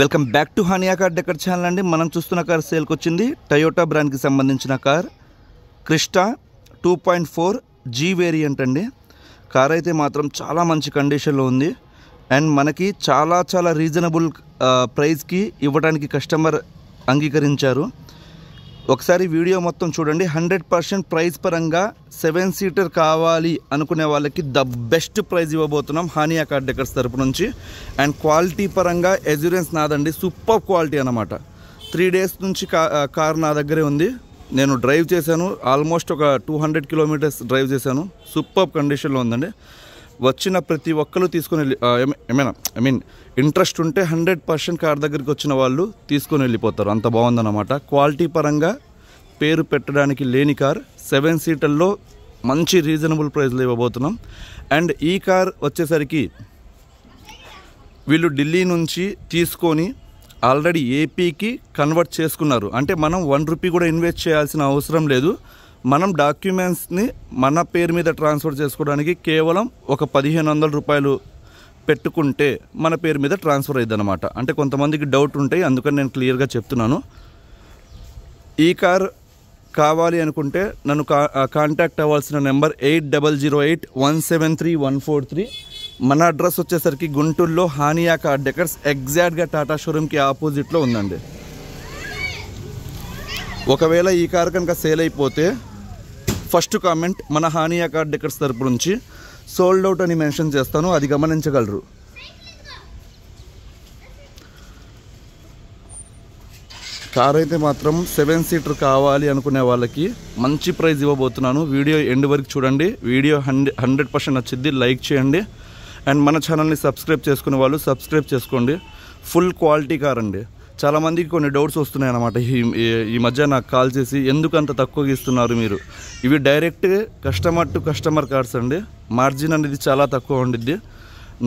Welcome back to Hania car decor channel అండి. మనం చూస్తున్న కార్ సేల్కి వచ్చింది టయోటా బ్రాండ్కి సంబంధించిన కార్ క్రిస్టా 2.4 G వేరియంట్ అండి. కార్ అయితే మాత్రం చాలా మంచి కండిషన్లో ఉంది అండ్ మనకి చాలా రీజనబుల్ ప్రైస్కి ఇవ్వడానికి కస్టమర్ అంగీకరించారు. ఒకసారి వీడియో మొత్తం చూడండి. 100% ప్రైస్ పరంగా 7 సీటర్ కావాలి అనుకునే వాళ్ళకి ద బెస్ట్ ప్రైస్ ఇవ్వబోతున్నాం హానియా కార్ డెకర్స్ తరపు నుంచి. అండ్ క్వాలిటీ పరంగా అష్యూరెన్స్ నాదండి, సూపర్ క్వాలిటీ అన్నమాట. 3 days నుంచి కార్ నా దగ్గరే ఉంది. నేను డ్రైవ్ చేశాను, ఆల్మోస్ట్ ఒక 200 kilometers డ్రైవ్ చేశాను. సూపర్ కండిషన్లో ఉందండి. వచ్చిన ప్రతి ఒక్కరు తీసుకొని ఇంట్రెస్ట్ ఉంటే 100% కార్ దగ్గరికి వచ్చిన వాళ్ళు తీసుకొని వెళ్ళిపోతారు. అంత బాగుందన్నమాట. క్వాలిటీ పరంగా పేరు పెట్టడానికి లేని కార్ 7 సీటర్లో మంచి రీజనబుల్ ప్రైస్లో ఇవ్వబోతున్నాం. అండ్ ఈ కార్ వచ్చేసరికి వీళ్ళు ఢిల్లీ నుంచి తీసుకొని ఆల్రెడీ ఏపీకి కన్వర్ట్ చేసుకున్నారు. అంటే మనం 1 రూపీ కూడా ఇన్వెస్ట్ చేయాల్సిన అవసరం లేదు. మనం డాక్యుమెంట్స్ని మన పేరు మీద ట్రాన్స్ఫర్ చేసుకోవడానికి కేవలం ఒక 1500 రూపాయలు పెట్టుకుంటే మన పేరు మీద ట్రాన్స్ఫర్ అయ్యిద్ది అనమాట. అంటే కొంతమందికి డౌట్ ఉంటాయి, అందుకని నేను క్లియర్గా చెప్తున్నాను. ఈ కార్ కావాలి అనుకుంటే నన్ను కాంటాక్ట్ అవ్వాల్సిన నెంబర్ 8008173143. మన అడ్రస్ వచ్చేసరికి గుంటూరులో హానియా కార్ డెకర్స్ ఎగ్జాక్ట్గా టాటా షోరూమ్కి ఆపోజిట్లో ఉందండి. ఒకవేళ ఈ కార్ కనుక సేల్ అయిపోతే ఫస్ట్ కామెంట్ మన హానియా కార్ డెకర్స్ తరపు నుంచి సోల్డ్ అవుట్ అని మెన్షన్ చేస్తాను, అది గమనించగలరు. కార్ అయితే మాత్రం 7 సీటర్ కావాలి అనుకునే వాళ్ళకి మంచి ప్రైస్ ఇవ్వబోతున్నాను. వీడియో ఎండ్ వరకు చూడండి. వీడియో 100% నచ్చిద్ది, లైక్ చేయండి. అండ్ మన ఛానల్ని సబ్స్క్రైబ్ చేసుకునే వాళ్ళు సబ్స్క్రైబ్ చేసుకోండి. ఫుల్ క్వాలిటీ కార్ అండి. చాలామందికి కొన్ని డౌట్స్ వస్తున్నాయి అన్నమాట. ఈ మధ్య నాకు కాల్ చేసి ఎందుకు అంత తక్కువగా ఇస్తున్నారు మీరు. ఇవి direct customer to customer cars అండి. మార్జిన్ అనేది చాలా తక్కువ ఉండిద్ది.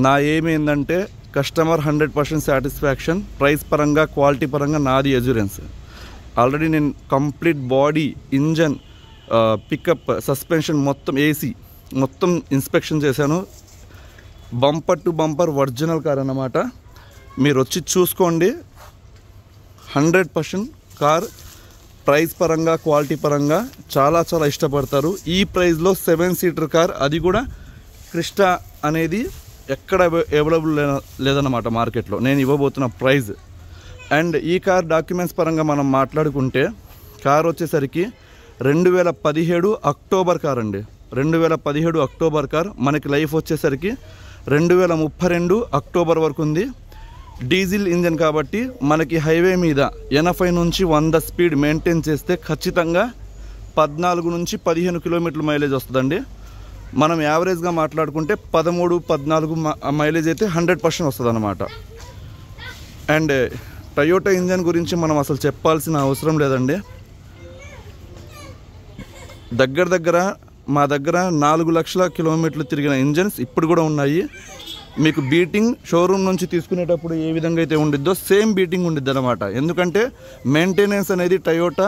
నా ఏమి ఏంటంటే కస్టమర్ 100% సాటిస్ఫాక్షన్. ప్రైస్ పరంగా క్వాలిటీ పరంగా నాది అష్యూరెన్స్. ఆల్రెడీ నేను complete body, engine, pickup, suspension మొత్తం, ఏసీ మొత్తం ఇన్స్పెక్షన్ చేశాను. Bumper to bumper original car అన్నమాట. మీరు వచ్చి చూసుకోండి. 100% కార్ ప్రైస్ పరంగా క్వాలిటీ పరంగా చాలా ఇష్టపడతారు. ఈ ప్రైస్లో 7 సీటర్ కార్, అది కూడా క్రిస్టా అనేది ఎక్కడ అవైలబుల్ లేదన్నమాట మార్కెట్లో. నేను ఇవ్వబోతున్న ప్రైజ్. అండ్ ఈ కార్ డాక్యుమెంట్స్ పరంగా మనం మాట్లాడుకుంటే కార్ వచ్చేసరికి 2017 అక్టోబర్ కార్ అండి. 2017 అక్టోబర్ కార్. మనకి లైఫ్ వచ్చేసరికి 2032 అక్టోబర్ వరకు ఉంది. డీజిల్ ఇంజన్ కాబట్టి మనకి హైవే మీద 80 నుంచి 100 స్పీడ్ మెయింటైన్ చేస్తే ఖచ్చితంగా 14 నుంచి 15 కిలోమీటర్ల మైలేజ్ వస్తుందండి. మనం యావరేజ్గా మాట్లాడుకుంటే 13-14 మైలేజ్ అయితే 100% వస్తుంది అన్నమాట. అండ్ టయోటా ఇంజన్ గురించి మనం అసలు చెప్పాల్సిన అవసరం లేదండి. దగ్గర మా దగ్గర 4 లక్షల కిలోమీటర్లు తిరిగిన ఇంజన్స్ ఇప్పుడు కూడా ఉన్నాయి. మీకు బీటింగ్ షోరూమ్ నుంచి తీసుకునేటప్పుడు ఏ విధంగా అయితే ఉండిద్దో సేమ్ బీటింగ్ ఉండిద్ది అనమాట. ఎందుకంటే మెయింటెనెన్స్ అనేది టయోటా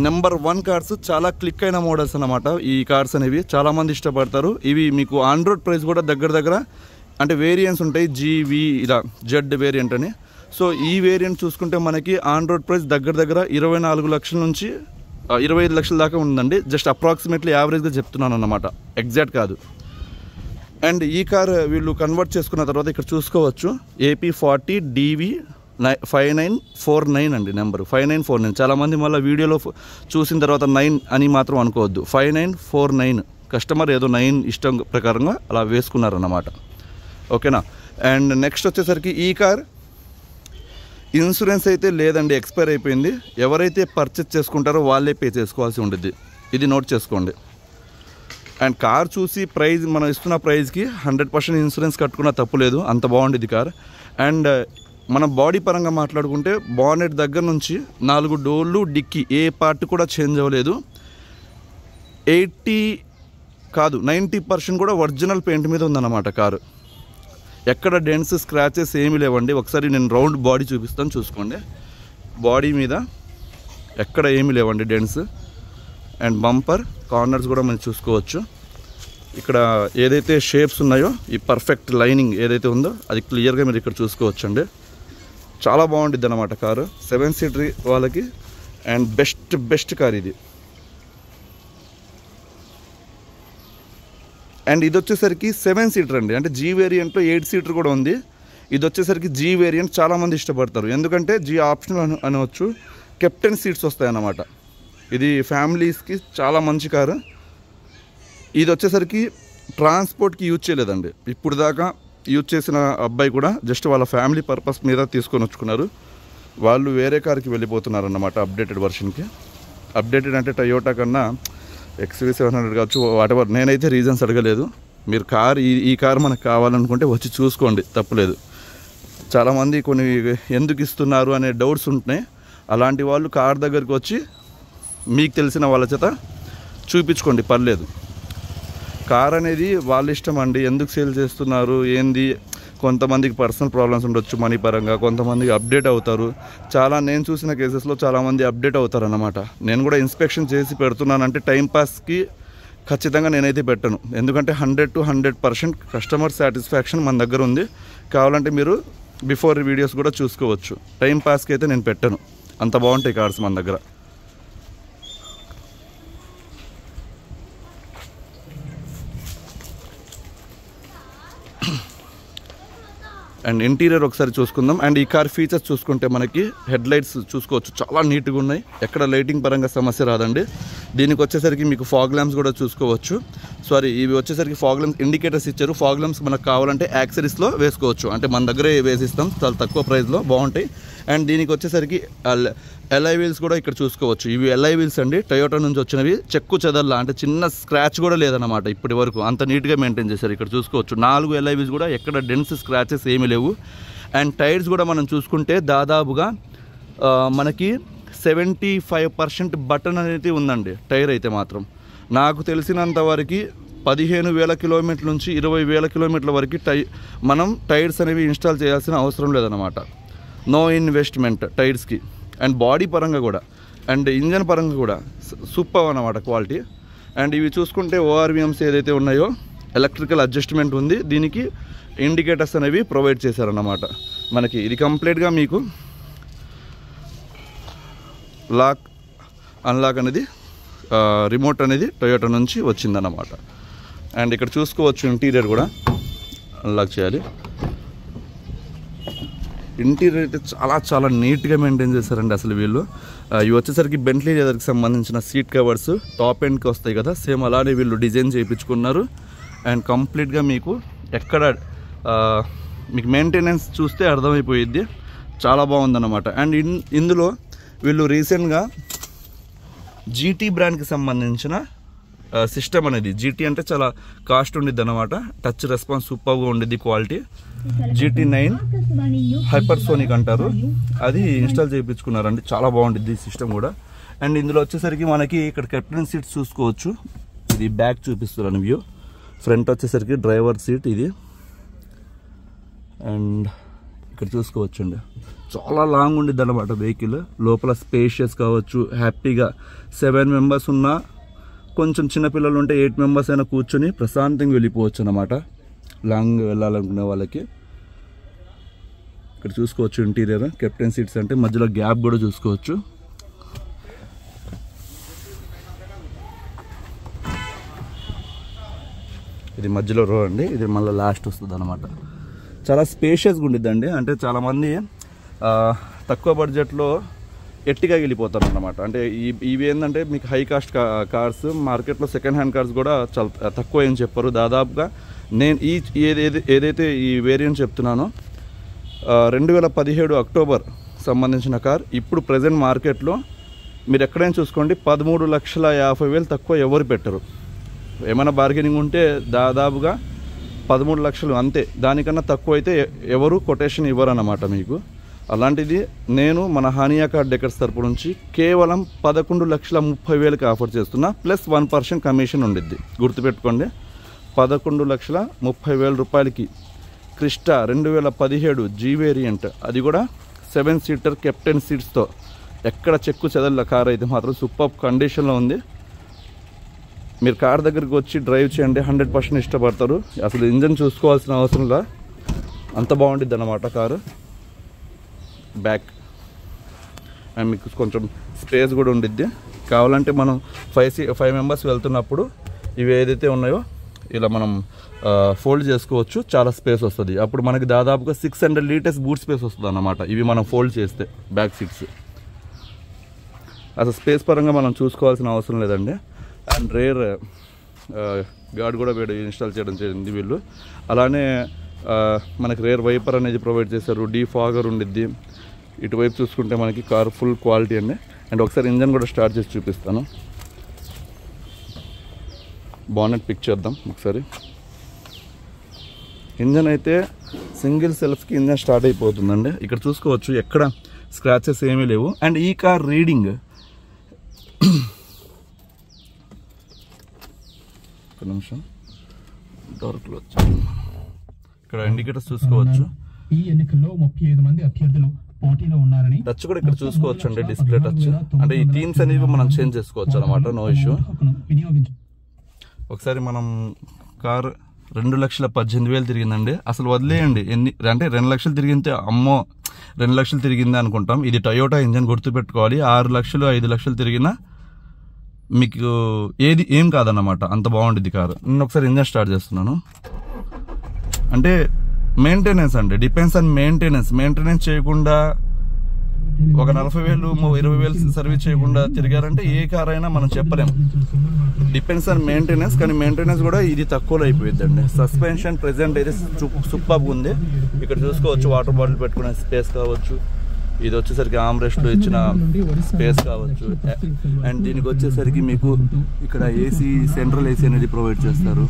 నెంబర్ 1 కార్స్. చాలా క్లిక్ అయిన మోడల్స్ అన్నమాట ఈ కార్స్ అనేవి. చాలామంది ఇష్టపడతారు. ఇవి మీకు ఆన్ రోడ్ ప్రైస్ కూడా దగ్గర అంటే వేరియంట్స్ ఉంటాయి, జీవి ఇలా జెడ్ వేరియంట్ అని. సో ఈ వేరియంట్ చూసుకుంటే మనకి ఆన్ రోడ్ ప్రైస్ దగ్గర 24 లక్షల నుంచి 25 లక్షల దాకా ఉందండి. జస్ట్ అప్రాక్సిమేట్లీ యావరేజ్గా చెప్తున్నాను అన్నమాట, ఎగ్జాక్ట్ కాదు. అండ్ ఈ కార్ వీళ్ళు కన్వర్ట్ చేసుకున్న తర్వాత ఇక్కడ చూసుకోవచ్చు AP40 DV 5949 అండి. నెంబర్ 5949. చాలామంది మళ్ళీ వీడియోలో చూసిన తర్వాత 9 అని మాత్రం అనుకోవద్దు. 5949. కస్టమర్ ఏదో 9 ఇష్టం ప్రకారంగా అలా వేసుకున్నారన్నమాట. ఓకేనా. అండ్ నెక్స్ట్ వచ్చేసరికి ఈ కార్ ఇన్సూరెన్స్ అయితే లేదండి, ఎక్స్పైర్ అయిపోయింది. ఎవరైతే పర్చేస్ చేసుకుంటారో వాళ్ళే పే చేసుకోవాల్సి ఉంటుంది. ఇది నోట్ చేసుకోండి. అండ్ కార్ చూసి ప్రైస్, మనం ఇస్తున్న ప్రైస్కి 100% ఇన్సూరెన్స్ కట్టుకున్న తప్పులేదు, అంత బాగుండేది కార్. అండ్ మనం బాడీ పరంగా మాట్లాడుకుంటే బానెట్ దగ్గర నుంచి 4 డోర్లు, డిక్కీ ఏ పార్ట్ కూడా చేంజ్ అవ్వలేదు. 90% కూడా ఒరిజినల్ పెయింట్ మీద ఉందన్నమాట కారు. ఎక్కడ డెంట్స్, స్క్రాచెస్ ఏమీ లేవండి. ఒకసారి నేను రౌండ్ బాడీ చూపిస్తాను, చూసుకోండి. బాడీ మీద ఎక్కడ ఏమీ లేవండి డెంట్స్. అండ్ బంపర్ కార్నర్స్ కూడా మనం చూసుకోవచ్చు. ఇక్కడ ఏదైతే షేప్స్ ఉన్నాయో ఈ పర్ఫెక్ట్ లైనింగ్ ఏదైతే ఉందో అది క్లియర్గా మీరు ఇక్కడ చూసుకోవచ్చు అండి. చాలా బాగుంటుంది అన్నమాట కారు, 7 సీటర్ వాళ్ళకి అండ్ బెస్ట్ కార్ ఇది. అండ్ ఇది వచ్చేసరికి 7 సీటర్ అండి, అంటే జీ వేరియంట్లో 8 సీటర్ కూడా ఉంది. ఇది వచ్చేసరికి జీ వేరియంట్ చాలామంది ఇష్టపడతారు, ఎందుకంటే జీ ఆప్షనల్ అనవచ్చు, కెప్టెన్ సీట్స్ వస్తాయి అన్నమాట. ఇది ఫ్యామిలీస్కి చాలా మంచి కారు. ఇది వచ్చేసరికి ట్రాన్స్పోర్ట్కి యూజ్ చేయలేదండి, ఇప్పుడు దాకా యూజ్ చేసిన అబ్బాయి కూడా జస్ట్ వాళ్ళ ఫ్యామిలీ పర్పస్ మీద తీసుకొని వచ్చుకున్నారు. వాళ్ళు వేరే కార్కి వెళ్ళిపోతున్నారు అన్నమాట, అప్డేటెడ్ వర్షన్కి. అప్డేటెడ్ అంటే టయోటా కన్నా XV700 కావచ్చు, వాటెవర్. నేనైతే రీజన్స్ అడగలేదు, మీరు ఈ కార్ మనకు కావాలనుకుంటే వచ్చి చూసుకోండి, తప్పులేదు. చాలామంది కొన్ని ఎందుకు ఇస్తున్నారు అనే డౌట్స్ ఉంటున్నాయి, అలాంటి వాళ్ళు కార్ దగ్గరికి వచ్చి మీకు తెలిసిన వాళ్ళ చేత చూపించుకోండి, పర్లేదు. కార్ అనేది వాళ్ళ ఇష్టం అండి, ఎందుకు సేల్ చేస్తున్నారు ఏంది. కొంతమందికి పర్సనల్ ప్రాబ్లమ్స్ ఉండొచ్చు మనీ పరంగా, కొంతమందికి అప్డేట్ అవుతారు. నేను చూసిన కేసెస్లో చాలామంది అప్డేట్ అవుతారు అన్నమాట. నేను కూడా ఇన్స్పెక్షన్ చేసి పెడుతున్నానంటే టైంపాస్కి ఖచ్చితంగా నేనైతే పెట్టను, ఎందుకంటే 100 to 100% కస్టమర్ సాటిస్ఫాక్షన్ మన దగ్గర ఉంది. కావాలంటే మీరు బిఫోర్ వీడియోస్ కూడా చూసుకోవచ్చు. టైంపాస్కి అయితే నేను పెట్టను, అంత బాగుంటాయి కార్స్ మన దగ్గర. అండ్ ఇంటీరియర్ ఒకసారి చూసుకుందాం. అండ్ ఈ కార్ ఫీచర్స్ చూసుకుంటే మనకి హెడ్ లైట్స్ చూసుకోవచ్చు, చాలా నీట్గా ఉన్నాయి, ఎక్కడ లైటింగ్ పరంగా సమస్య రాదండి. దీనికి వచ్చేసరికి మీకు ఫాగ్ ల్యాంప్స్ కూడా చూసుకోవచ్చు. ఇవి వచ్చేసరికి ఫాగ్ ల్యాంప్స్ ఇండికేటర్స్ ఇచ్చారు. ఫాగ్ ల్యాంప్స్ మనకు కావాలంటే యాక్సరీస్లో వేసుకోవచ్చు, అంటే మన దగ్గరే వేసిస్తాం, చాలా తక్కువ ప్రైస్లో బాగుంటాయి. అండ్ దీనికి వచ్చేసరికి ఎల్ఐ వీల్స్ కూడా ఇక్కడ చూసుకోవచ్చు. ఇవి ఎల్ఐ వీల్స్ అండి, టయోటా నుంచి వచ్చినవి, చెక్కు చెదల్లా, అంటే చిన్న స్క్రాచ్ కూడా లేదన్నమాట ఇప్పటి వరకు, అంత నీట్గా మెయింటైన్ చేశారు. ఇక్కడ చూసుకోవచ్చు 4 ఎల్ఐ వీల్స్ కూడా, ఎక్కడ డెన్స్ స్క్రాచెస్ ఏమీ లేవు. అండ్ టైర్స్ కూడా మనం చూసుకుంటే దాదాపుగా మనకి 75% బటన్ అనేది ఉందండి టైర్ అయితే మాత్రం. నాకు తెలిసినంత వరకు 15,000 కిలోమీటర్ల నుంచి 20,000 కిలోమీటర్ల వరకు మనం టైర్స్ అనేవి ఇన్స్టాల్ చేయాల్సిన అవసరం లేదన్నమాట. నో ఇన్వెస్ట్మెంట్ టైర్స్కి. అండ్ బాడీ పరంగా కూడా అండ్ ఇంజన్ పరంగా కూడా సూపర్ అన్నమాట క్వాలిటీ. అండ్ ఇవి చూసుకుంటే ORVMs ఏదైతే ఉన్నాయో ఎలక్ట్రికల్ అడ్జస్ట్మెంట్ ఉంది, దీనికి ఇండికేటర్స్ అనేవి ప్రొవైడ్ చేశారన్నమాట మనకి. ఇది కంప్లీట్గా మీకు లాక్ అన్లాక్ అనేది రిమోట్ అనేది టొయోటా నుంచి వచ్చిందన్నమాట. అండ్ ఇక్కడ చూసుకోవచ్చు ఇంటీరియర్ కూడా అన్లాక్ చేయాలి. ఇంటీరియర్ అయితే చాలా నీట్గా మెయింటైన్ చేశారండి అసలు వీళ్ళు. ఇవి వచ్చేసరికి బెంట్లీ లెదర్కి సంబంధించిన సీట్ కవర్స్ టాప్ ఎండ్కి వస్తాయి కదా, సేమ్ అలానే వీళ్ళు డిజైన్ చేయించుకున్నారు. అండ్ కంప్లీట్గా మీకు ఎక్కడ మీకు మెయింటెనెన్స్ చూస్తే అర్థమైపోయిద్ది, చాలా బాగుందన్నమాట. అండ్ ఇందులో వీళ్ళు రీసెంట్గా GT బ్రాండ్కి సంబంధించిన సిస్టమ్ అనేది, GT అంటే చాలా కాస్ట్ ఉండిద్ది అన్నమాట, టచ్ రెస్పాన్స్ సూపర్గా ఉండిద్ది క్వాలిటీ. GT9 హైపర్సోనిక్ అంటారు, అది ఇన్స్టాల్ చేయించుకున్నారండి, చాలా బాగుంటుంది ఈ సిస్టమ్ కూడా. అండ్ ఇందులో వచ్చేసరికి మనకి ఇక్కడ కెప్టెన్ సీట్స్ చూసుకోవచ్చు. ఇది బ్యాక్ చూపిస్తున్నాను వ్యూ. ఫ్రంట్ వచ్చేసరికి డ్రైవర్ సీట్ ఇది. అండ్ ఇక్కడ చూసుకోవచ్చు అండి, చాలా లాంగ్ ఉండిద్ది అన్నమాట వెహికల్. లోపల స్పేషియస్ కావచ్చు, హ్యాపీగా 7 మెంబర్స్ ఉన్నా, కొంచెం చిన్నపిల్లలు ఉంటే 8 మెంబర్స్ అయినా కూర్చొని ప్రశాంతంగా వెళ్ళిపోవచ్చు అన్నమాట లాంగ్ వెళ్ళాలనుకునే వాళ్ళకి. ఇక్కడ చూసుకోవచ్చు ఇంటీరియర్ కెప్టెన్ సీట్స్, అంటే మధ్యలో గ్యాప్ కూడా చూసుకోవచ్చు. ఇది మధ్యలో రో అండి, ఇది మళ్ళీ లాస్ట్ వస్తుంది అన్నమాట. చాలా స్పేషియస్గా ఉండిద్దండి, అంటే చాలామంది తక్కువ బడ్జెట్లో ఎట్టిగా వెళ్ళిపోతారు అన్నమాట. అంటే ఇవి ఏంటంటే మీకు హై కాస్ట్ కార్స్, మార్కెట్లో సెకండ్ హ్యాండ్ కార్స్ కూడా చాలా తక్కువ ఏం చెప్పారు. దాదాపుగా నేను ఏదైతే ఈ వేరియంట్ చెప్తున్నానో 2017 అక్టోబర్ సంబంధించిన కార్, ఇప్పుడు ప్రజెంట్ మార్కెట్లో మీరు ఎక్కడైనా చూసుకోండి 13,50,000 తక్కువ ఎవరు పెట్టరు. ఏమైనా బార్గెనింగ్ ఉంటే దాదాపుగా 13 లక్షలు అంతే, దానికన్నా తక్కువ అయితే ఎవరు కొటేషన్ ఇవ్వరు అన్నమాట మీకు. అలాంటిది నేను మన హానియా కార్ డెకర్స్ తరపు నుంచి కేవలం 11,30,000కి ఆఫర్ చేస్తున్నా, ప్లస్ 1% కమిషన్ ఉండిద్ది. గుర్తుపెట్టుకోండి, 11,30,000 రూపాయలకి క్రిస్టా 2017 G వేరియంట్, అది కూడా 7 సీటర్ కెప్టెన్ సీట్స్తో, ఎక్కడ చెక్కు చెదల కార్ అయితే మాత్రం సూపర్ కండిషన్లో ఉంది. మీరు కార్ దగ్గరికి వచ్చి డ్రైవ్ చేయండి, 100% ఇష్టపడతారు. అసలు ఇంజన్ చూసుకోవాల్సిన అవసరంలా, అంత బాగుంటుంది అన్నమాట కారు. బ్యాక్ అండ్ మీకు కొంచెం స్పేస్ కూడా ఉండిద్ది. కావాలంటే మనం 5 మెంబర్స్ వెళ్తున్నప్పుడు ఇవి ఏదైతే ఉన్నాయో ఇలా మనం ఫోల్డ్ చేసుకోవచ్చు, చాలా స్పేస్ వస్తుంది. అప్పుడు మనకి దాదాపుగా 600 లీటర్స్ బూట్ స్పేస్ వస్తుంది అన్నమాట ఇవి మనం ఫోల్డ్ చేస్తే బ్యాక్ సీట్స్. అసలు స్పేస్ పరంగా మనం చూసుకోవాల్సిన అవసరం లేదండి. అండ్ రేర్ గార్డ్ కూడా వీడు ఇన్స్టాల్ చేయడం జరిగింది వీళ్ళు. అలానే మనకి రేర్ వైపర్ అనేది ప్రొవైడ్ చేశారు, డీఫాగర్ ఉండిద్ది. ఇటువైపు చూసుకుంటే మనకి కార్ ఫుల్ క్వాలిటీ అండి. అండ్ ఒకసారి ఇంజన్ కూడా స్టార్ట్ చేసి చూపిస్తాను. బానెట్ పిక్ చేద్దాం ఒకసారి. ఇంజన్ అయితే సింగిల్ సెల్ఫ్కి ఇంజన్ స్టార్ట్ అయిపోతుందండి. ఇక్కడ చూసుకోవచ్చు ఎక్కడ స్క్రాచెస్ ఏమీ లేవు. అండ్ ఈ కార్ రీడింగ్ ఒక నిమిషం డార్క్లో వచ్చాను. ఇక్కడ ఇండికేటర్స్ చూసుకోవచ్చు. ఈ ఎన్నికల్లో 35 మంది అభ్యర్థులు పోటీలో ఉన్నారని. టచ్ కూడా ఇక్కడ చూసుకోవచ్చు అండి, డిస్ప్లే టచ్. అంటే ఈ థీమ్స్ అనేవి మనం చేంజ్ చేసుకోవచ్చు అనమాట, నో ఇష్యూ. ఒకసారి మనం కార్ 2,18,000 తిరిగిందండి. అసలు వదిలేయండి అంటే 2 లక్షలు తిరిగితే అమ్మో 2 లక్షలు తిరిగింది అనుకుంటాం. ఇది టయోటా ఇంజన్ గుర్తుపెట్టుకోవాలి. 6 లక్షలు 5 లక్షలు తిరిగినా మీకు ఏం కాదన్నమాట, అంత బాగుంటుంది కారు. నేను ఒకసారి ఇంజన్ స్టార్ట్ చేస్తున్నాను. అంటే మెయింటెనెన్స్ అండి, డిపెండ్స్ ఆన్ మెయింటెనెన్స్ చేయకుండా ఒక 40,000 20,000 సర్వీస్ చేయకుండా తిరిగారంటే ఏ కార్ అయినా మనం చెప్పలేం. Depends on maintenance. కానీ మెయింటెనెన్స్ కూడా ఇది తక్కువలో అయిపోయిందండి. సస్పెన్షన్ ప్రెజెంట్ అయితే సూపర్గా ఉంది. ఇక్కడ చూసుకోవచ్చు వాటర్ బాటిల్ పెట్టుకునే స్పేస్ కావచ్చు, ఇది వచ్చేసరికి ఆమ్రెస్ట్లో ఇచ్చిన స్పేస్ కావచ్చు. అండ్ దీనికి వచ్చేసరికి మీకు ఇక్కడ ఏసీ, సెంట్రల్ ఏసీ అనేది ప్రొవైడ్ చేస్తారు.